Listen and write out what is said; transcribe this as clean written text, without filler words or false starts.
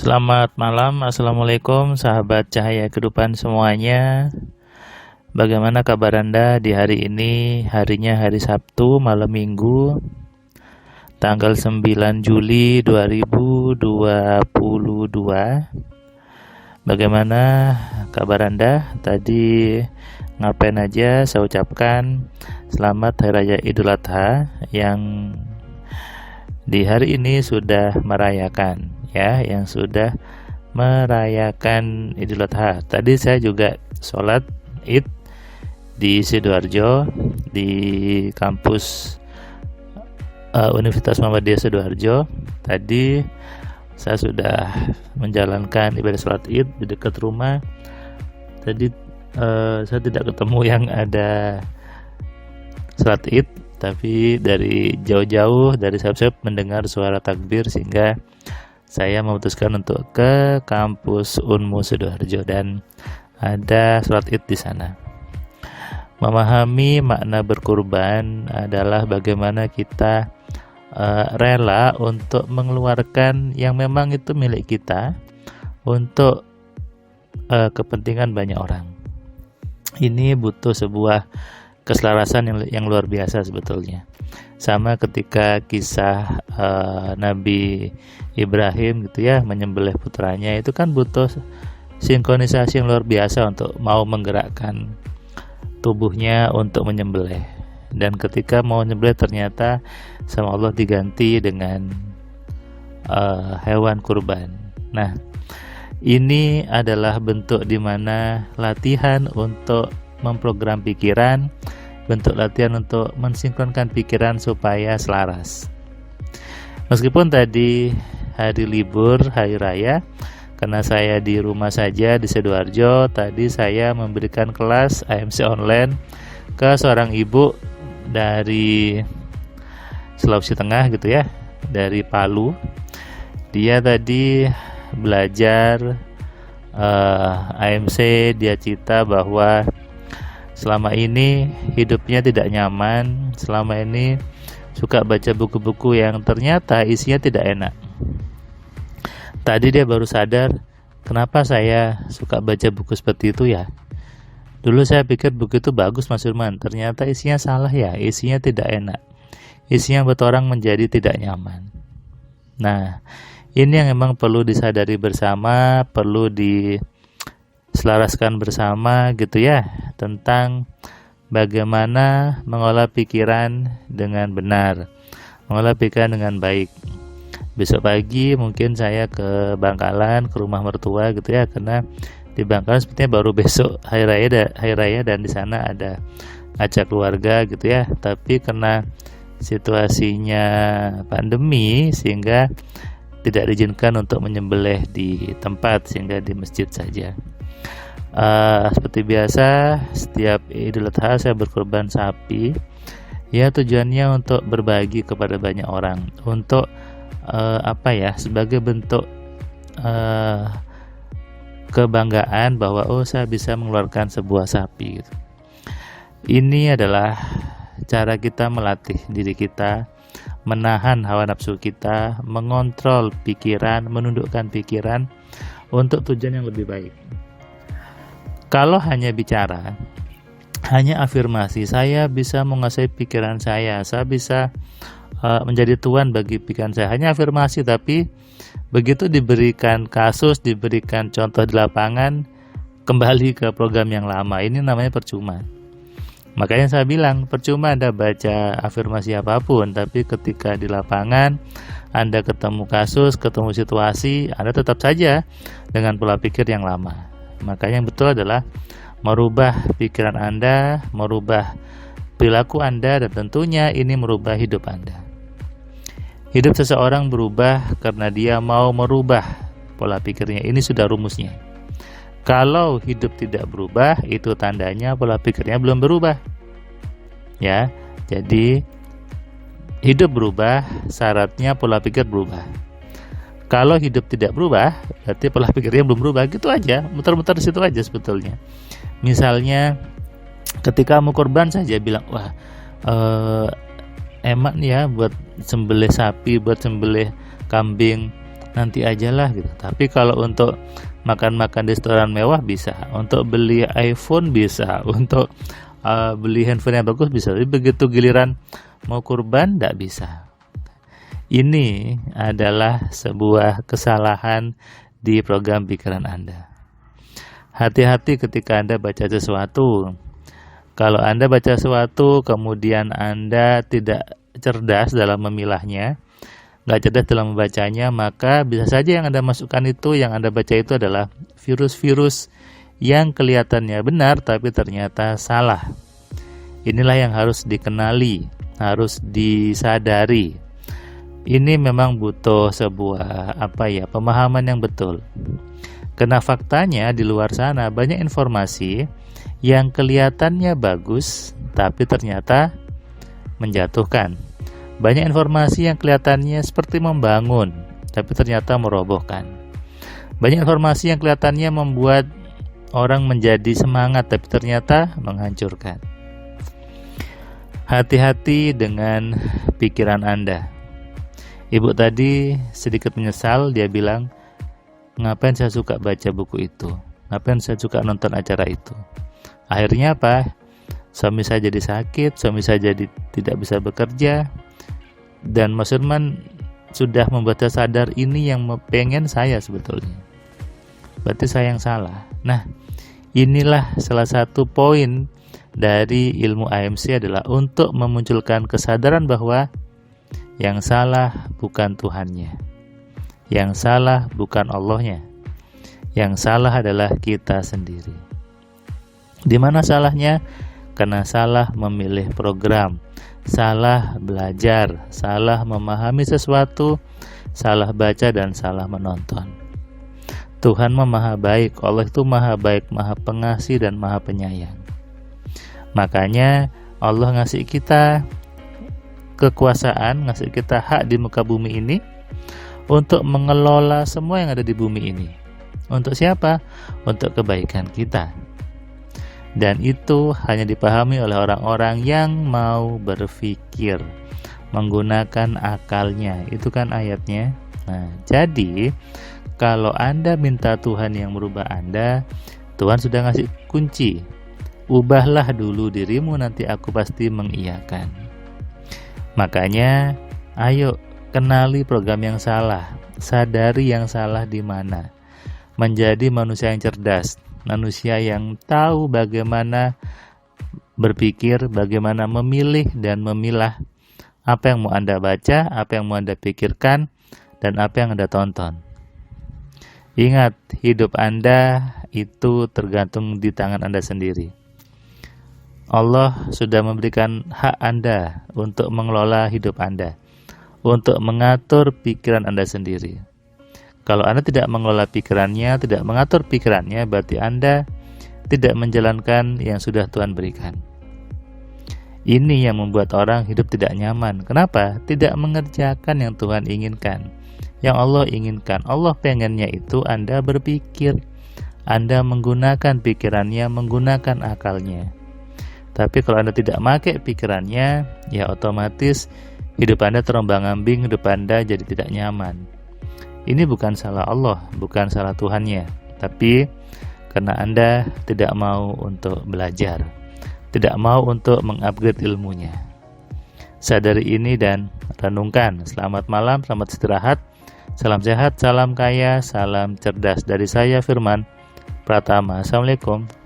Selamat malam, Assalamualaikum sahabat cahaya kehidupan semuanya. Bagaimana kabar Anda di hari ini? Harinya hari Sabtu, malam Minggu, tanggal 9 Juli 2022. Bagaimana kabar Anda? Tadi ngapain aja? Saya ucapkan selamat Hari Raya Idul Adha yang di hari ini sudah merayakan, yang sudah merayakan Idul Adha. Tadi saya juga sholat Id di Sidoarjo, di kampus Universitas Muhammadiyah Sidoarjo. Tadi saya sudah menjalankan ibadah sholat Id di dekat rumah. Tadi saya tidak ketemu yang ada sholat Id, tapi dari jauh-jauh, dari sayap-sayap mendengar suara takbir, sehingga saya memutuskan untuk ke kampus Unmu Sidoarjo dan ada sholat Id di sana. Memahami makna berkurban adalah bagaimana kita rela untuk mengeluarkan yang memang itu milik kita untuk kepentingan banyak orang. Ini butuh sebuah keselarasan yang luar biasa sebetulnya. Sama ketika kisah Nabi Ibrahim menyembelih putranya, itu kan butuh sinkronisasi yang luar biasa untuk mau menggerakkan tubuhnya untuk menyembelih. Dan ketika mau menyembelih ternyata sama Allah diganti dengan hewan kurban. Nah, ini adalah bentuk dimana latihan untuk memprogram pikiran, bentuk latihan untuk mensinkronkan pikiran supaya selaras. Meskipun tadi hari libur, hari raya, karena saya di rumah saja di Sidoarjo, tadi saya memberikan kelas AMC online ke seorang ibu dari Sulawesi Tengah dari Palu. Dia tadi belajar AMC, dia cerita bahwa selama ini hidupnya tidak nyaman, selama ini suka baca buku-buku yang ternyata isinya tidak enak. Tadi dia baru sadar, kenapa saya suka baca buku seperti itu ya? Dulu saya pikir buku itu bagus Mas Firman, ternyata isinya salah ya, isinya tidak enak. Isinya buat orang menjadi tidak nyaman. Nah, ini yang memang perlu disadari bersama, perlu diselaraskan bersama tentang bagaimana mengolah pikiran dengan benar, mengolah pikiran dengan baik. Besok pagi mungkin saya ke Bangkalan, ke rumah mertua karena di Bangkalan sepertinya baru besok hari raya dan di sana ada ajak keluarga tapi karena situasinya pandemi sehingga tidak diizinkan untuk menyembelih di tempat, sehingga di masjid saja. Seperti biasa setiap Idul Adha saya berkorban sapi, tujuannya untuk berbagi kepada banyak orang, untuk sebagai bentuk kebanggaan bahwa saya bisa mengeluarkan sebuah sapi Ini adalah cara kita melatih diri kita, menahan hawa nafsu kita, mengontrol pikiran, menundukkan pikiran untuk tujuan yang lebih baik. Kalau hanya bicara, hanya afirmasi, saya bisa menguasai pikiran saya bisa menjadi tuan bagi pikiran saya, hanya afirmasi, tapi begitu diberikan kasus, diberikan contoh di lapangan, kembali ke program yang lama. Ini namanya percuma. Makanya saya bilang, percuma Anda baca afirmasi apapun, tapi ketika di lapangan Anda ketemu kasus, ketemu situasi, Anda tetap saja dengan pola pikir yang lama. Makanya yang betul adalah merubah pikiran Anda, merubah perilaku Anda, dan tentunya ini merubah hidup Anda. Hidup seseorang berubah karena dia mau merubah pola pikirnya. Ini sudah rumusnya. Kalau hidup tidak berubah, itu tandanya pola pikirnya belum berubah. Jadi hidup berubah, syaratnya pola pikir berubah. Kalau hidup tidak berubah, berarti pola pikirnya belum berubah. Gitu aja, muter-muter di situ aja sebetulnya. Misalnya ketika mau kurban saja bilang, wah emak nih buat sembelih sapi, buat sembelih kambing nanti ajalah gitu. Tapi kalau untuk makan-makan di restoran mewah bisa, untuk beli iPhone bisa, untuk beli handphone yang bagus bisa. Tapi begitu giliran mau kurban tidak bisa. Ini adalah sebuah kesalahan di program pikiran Anda. Hati-hati ketika Anda baca sesuatu. Kalau Anda baca sesuatu kemudian Anda tidak cerdas dalam memilahnya, nggak cerdas dalam membacanya, maka bisa saja yang Anda masukkan itu, yang Anda baca itu adalah virus-virus yang kelihatannya benar tapi ternyata salah. Inilah yang harus dikenali, harus disadari. Ini memang butuh sebuah pemahaman yang betul. Karena faktanya di luar sana banyak informasi yang kelihatannya bagus tapi ternyata menjatuhkan. Banyak informasi yang kelihatannya seperti membangun tapi ternyata merobohkan. Banyak informasi yang kelihatannya membuat orang menjadi semangat tapi ternyata menghancurkan. Hati-hati dengan pikiran Anda. Ibu tadi sedikit menyesal, dia bilang, ngapain saya suka baca buku itu? Ngapain saya suka nonton acara itu? Akhirnya apa? Suami saya jadi sakit, suami saya jadi tidak bisa bekerja, dan Mas Firman sudah membuat saya sadar ini yang pengen saya sebetulnya. Berarti saya yang salah. Nah, inilah salah satu poin dari ilmu AMC adalah untuk memunculkan kesadaran bahwa yang salah bukan Tuhannya, yang salah bukan Allahnya, yang salah adalah kita sendiri. Di mana salahnya? Karena salah memilih program, salah belajar, salah memahami sesuatu, salah baca dan salah menonton. Tuhan maha baik, Allah itu maha baik, maha pengasih dan maha penyayang. Makanya Allah ngasih kita kekuasaan, ngasih kita hak di muka bumi ini untuk mengelola semua yang ada di bumi ini. Untuk siapa? Untuk kebaikan kita. Dan itu hanya dipahami oleh orang-orang yang mau berpikir, menggunakan akalnya. Itu kan ayatnya. Nah, jadi kalau Anda minta Tuhan yang merubah Anda, Tuhan sudah ngasih kunci. Ubahlah dulu dirimu, nanti aku pasti mengiyakan. Makanya, ayo kenali program yang salah, sadari yang salah di mana. Menjadi manusia yang cerdas, manusia yang tahu bagaimana berpikir, bagaimana memilih dan memilah apa yang mau Anda baca, apa yang mau Anda pikirkan, dan apa yang Anda tonton. Ingat, hidup Anda itu tergantung di tangan Anda sendiri. Allah sudah memberikan hak Anda untuk mengelola hidup Anda, untuk mengatur pikiran Anda sendiri. Kalau Anda tidak mengelola pikirannya, tidak mengatur pikirannya, berarti Anda tidak menjalankan yang sudah Tuhan berikan. Ini yang membuat orang hidup tidak nyaman. Kenapa? Tidak mengerjakan yang Tuhan inginkan, yang Allah inginkan. Allah pengennya itu Anda berpikir, Anda menggunakan pikirannya, menggunakan akalnya. Tapi kalau Anda tidak pakai pikirannya, ya otomatis hidup Anda terombang-ambing, hidup Anda jadi tidak nyaman. Ini bukan salah Allah, bukan salah Tuhannya, tapi karena Anda tidak mau untuk belajar, tidak mau untuk mengupgrade ilmunya. Sadari ini dan renungkan. Selamat malam, selamat istirahat, salam sehat, salam kaya, salam cerdas. Dari saya Firman Pratama. Assalamualaikum.